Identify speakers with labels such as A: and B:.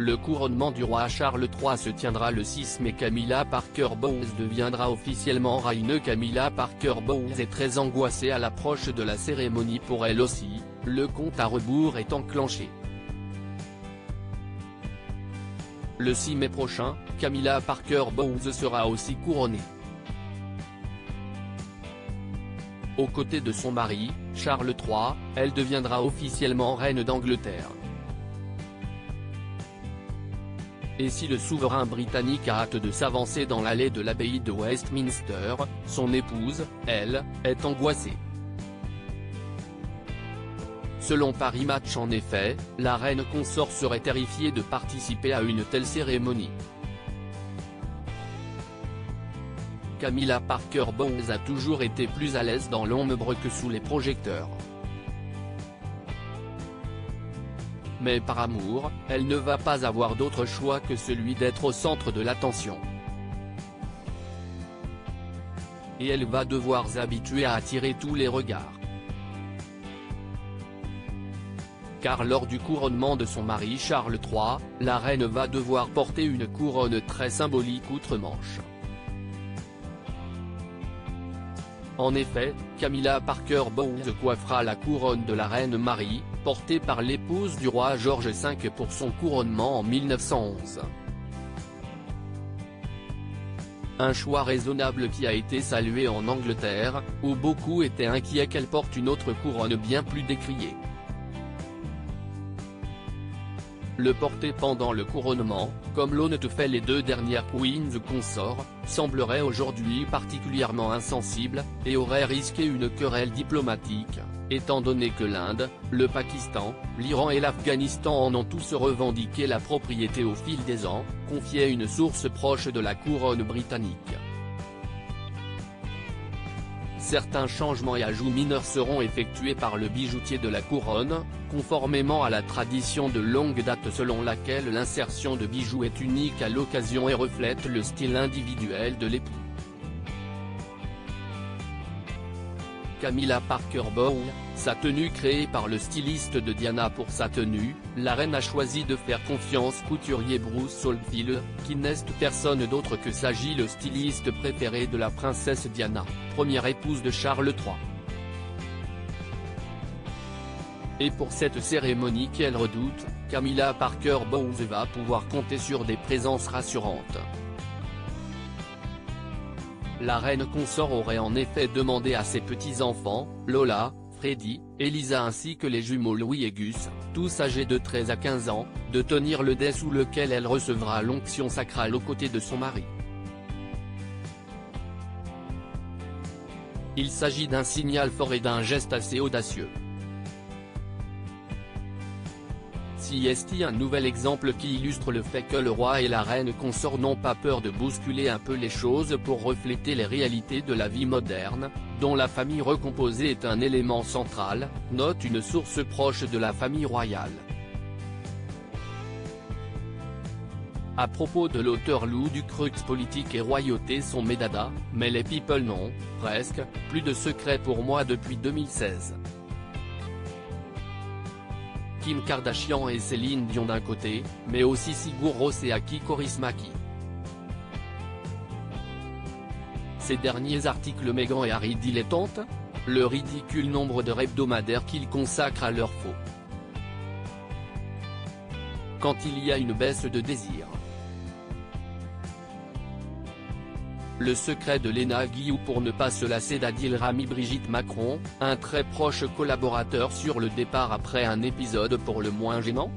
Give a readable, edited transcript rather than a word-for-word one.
A: Le couronnement du roi Charles III se tiendra le 6 mai. Camilla Parker Bowles deviendra officiellement reine. Camilla Parker Bowles est très angoissée à l'approche de la cérémonie. Pour elle aussi, le compte à rebours est enclenché. Le 6 mai prochain, Camilla Parker Bowles sera aussi couronnée. Aux côtés de son mari, Charles III, elle deviendra officiellement reine d'Angleterre. Et si le souverain britannique a hâte de s'avancer dans l'allée de l'abbaye de Westminster, son épouse, elle, est angoissée. Selon Paris Match en effet, la reine consort serait terrifiée de participer à une telle cérémonie. Camilla Parker Bowles a toujours été plus à l'aise dans l'ombre que sous les projecteurs. Mais par amour, elle ne va pas avoir d'autre choix que celui d'être au centre de l'attention. Et elle va devoir s'habituer à attirer tous les regards. Car lors du couronnement de son mari Charles III, la reine va devoir porter une couronne très symbolique outre-Manche. En effet, Camilla Parker Bowles coiffera la couronne de la reine Marie, portée par l'épouse du roi George V pour son couronnement en 1911. Un choix raisonnable qui a été salué en Angleterre, où beaucoup étaient inquiets qu'elle porte une autre couronne bien plus décriée. Le porter pendant le couronnement, comme l'ont fait les deux dernières queens consorts, semblerait aujourd'hui particulièrement insensible, et aurait risqué une querelle diplomatique, étant donné que l'Inde, le Pakistan, l'Iran et l'Afghanistan en ont tous revendiqué la propriété au fil des ans, confiait une source proche de la couronne britannique. Certains changements et ajouts mineurs seront effectués par le bijoutier de la couronne, conformément à la tradition de longue date selon laquelle l'insertion de bijoux est unique à l'occasion et reflète le style individuel de l'époux. Camilla Parker Bowles, sa tenue créée par le styliste de Diana. Pour sa tenue, la reine a choisi de faire confiance au couturier Bruce Oldfield, qui n'est personne d'autre que s'agit le styliste préféré de la princesse Diana, première épouse de Charles III. Et pour cette cérémonie qu'elle redoute, Camilla Parker Bowles va pouvoir compter sur des présences rassurantes. La reine consort aurait en effet demandé à ses petits-enfants, Lola, Freddie, Elisa ainsi que les jumeaux Louis et Gus, tous âgés de 13 à 15 ans, de tenir le dais sous lequel elle recevra l'onction sacrale aux côtés de son mari. Il s'agit d'un signal fort et d'un geste assez audacieux. C'est un nouvel exemple qui illustre le fait que le roi et la reine consort n'ont pas peur de bousculer un peu les choses pour refléter les réalités de la vie moderne, dont la famille recomposée est un élément central, note une source proche de la famille royale. À propos de l'auteur Lou Ducreux, politique et royauté sont mes dadas, mais les people n'ont, presque, plus de secret pour moi depuis 2016. Kim Kardashian et Céline Dion d'un côté, mais aussi Sigur Rós et Aki Kaurismäki. Ces derniers articles Meghan et Harry dilettantes, le ridicule nombre d'heures hebdomadaires qu'ils consacrent à leur faux. Quand il y a une baisse de désir. Le secret de Léna Guillou pour ne pas se lasser d'Adil Rami. Brigitte Macron, un très proche collaborateur sur le départ après un épisode pour le moins gênant.